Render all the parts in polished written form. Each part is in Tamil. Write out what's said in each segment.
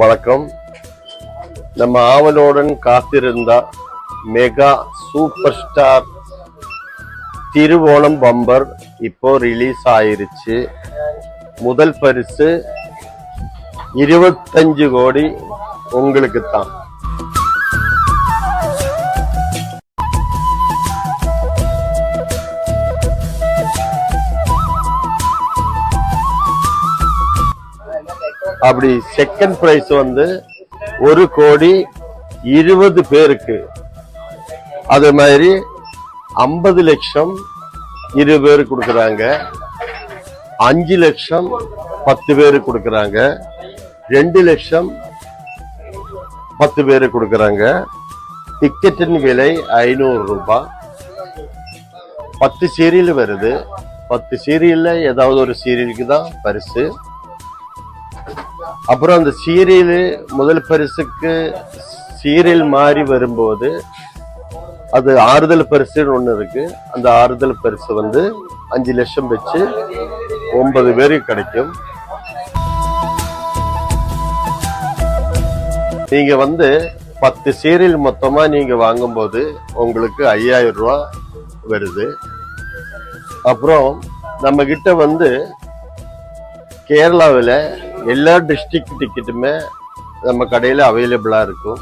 வணக்கம். நம்ம ஆவலுடன் காத்திருந்த mega super star Thiruvonam bumper இப்போ ரிலீஸ் ஆயிருச்சு. முதல் பரிசு 25 கோடி உங்களுக்கு தான். அப்படி செகண்ட் பிரைஸ் வந்து 1 கோடி 20 பேருக்கு. அது மாதிரி 50 லட்சம் 20 பேரு கொடுக்கறாங்க, 5 லட்சம் 10 பேரு கொடுக்கறாங்க, 2 லட்சம் 10 பேரு கொடுக்கறாங்க. டிக்கெட்டின் விலை 500 ரூபாய். 10 சீரியல் வருது. 10 சீரியல்ல ஏதாவது ஒரு சீரியலுக்கு தான் பரிசு. அப்புறம் அந்த சீரியல் முதல் பரிசுக்கு சீரியல் மாறி வரும்போது அது ஆறுதல் பரிசுன்னு ஒண்ணு இருக்கு. அந்த ஆறுதல் பரிசு வந்து 5 லட்சம் வச்சு 9 பேருக்கு கிடைக்கும். நீங்க வந்து 10 சீரியல் மொத்தமா நீங்க வாங்கும்போது உங்களுக்கு 5000 ரூபாய் வருது. அப்புறம் நம்ம கிட்ட வந்து கேரளாவில் எல்லா டிஸ்ட்ரிக்ட் டிக்கெட்டுமே நம்ம கடையில் அவைலபிளா இருக்கும்.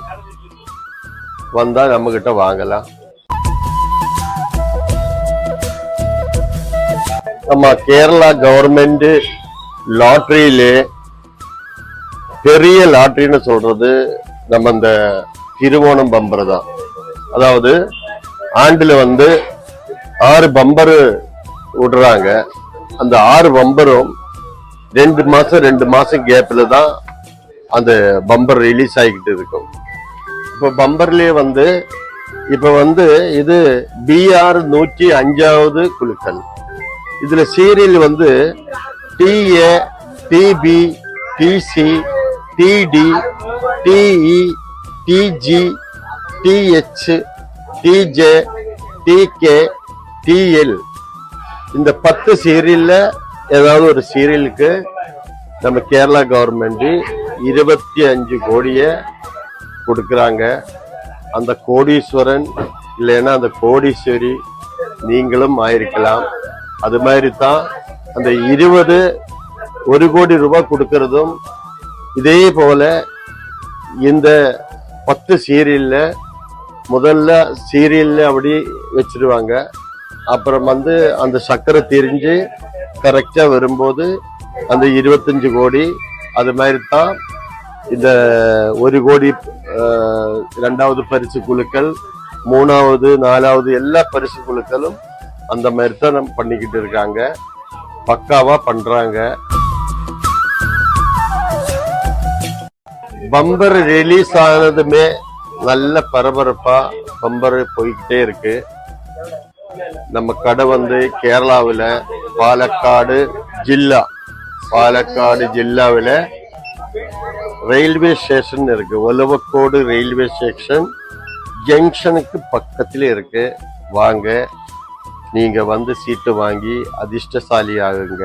வந்தா நம்ம கிட்ட வாங்கலாம். நம்ம கேரளா கவர்மெண்ட் லாட்டரியிலே பெரிய லாட்டரின்னு சொல்றது நம்ம இந்த திருவோணம் பம்பர் தான். அதாவது ஆண்டுல வந்து 6 பம்பரு விடுறாங்க. அந்த 6 பம்பரும் 2 மாசம் கேப்ல தான் அந்த பம்பர் ரிலீஸ் ஆகிக்கிட்டு இருக்கும். இப்ப பம்பர்லயே வந்து இப்ப வந்து இது BR 105வது குழுக்கள். இதுல சீரியல் வந்து TA, TB, TC, TD, TE, TG, TH, TJ, TK, TL. இந்த 10 சீரியல்ல ஏதாவது ஒரு சீரியலுக்கு நம்ம கேரளா கவர்மெண்ட் 25 கோடிய கொடுக்கறாங்க. அந்த கோடீஸ்வரன் இல்லைன்னா அந்த கோடீஸ்வரி நீங்களும் ஆயிருக்கலாம். அது மாதிரி தான் அந்த 1 கோடி ரூபாய் கொடுக்கறதும் இதே போல இந்த 10 சீரியல்ல முதல்ல சீரியல்ல அப்படி வச்சிருவாங்க. அப்புறம் வந்து அந்த சக்கரை தெரிஞ்சு கரெக்டா வரும்போது அந்த 25 கோடி. அது மாதிரி தான் இந்த 1 கோடி 2வது பரிசு குழுக்கள், 3வது 4வது எல்லா பரிசு குழுக்களும் அந்த மாதிரி தான் நம்ம பண்ணிக்கிட்டு இருக்காங்க. பக்காவா பண்றாங்க. பம்பர் ரிலீஸ் ஆனதுமே நல்ல பரபரப்பா பம்பர் போய்கிட்டே இருக்கு. நம்ம கடை வந்து கேரளாவில் பாலக்காடு ஜில்லாவில் ரயில்வே ஸ்டேஷன் இருக்கு. ஒலவக்கோடு ரயில்வே ஸ்டேஷன் ஜங்ஷனுக்கு பக்கத்துல இருக்கு. வாங்க, நீங்க வந்து சீட்டு வாங்கி அதிர்ஷ்டசாலி ஆகுங்க.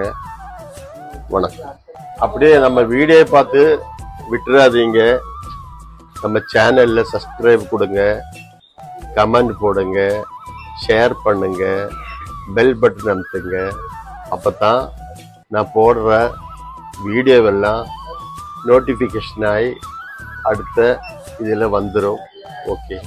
வணக்கம். அப்படியே நம்ம வீடியோ பார்த்து விட்டுறாதீங்க. நம்ம சேனல்ல சப்ஸ்கிரைப் கொடுங்க, கமெண்ட் போடுங்க, ஷேர் பண்ணுங்க, பெல் பட்டன் அமுத்துங்க. அப்பதான் நான் போடுற வீடியோவெல்லாம் நோட்டிஃபிகேஷன் ஆகி அடுத்த இதில் வந்துடும். ஓகே.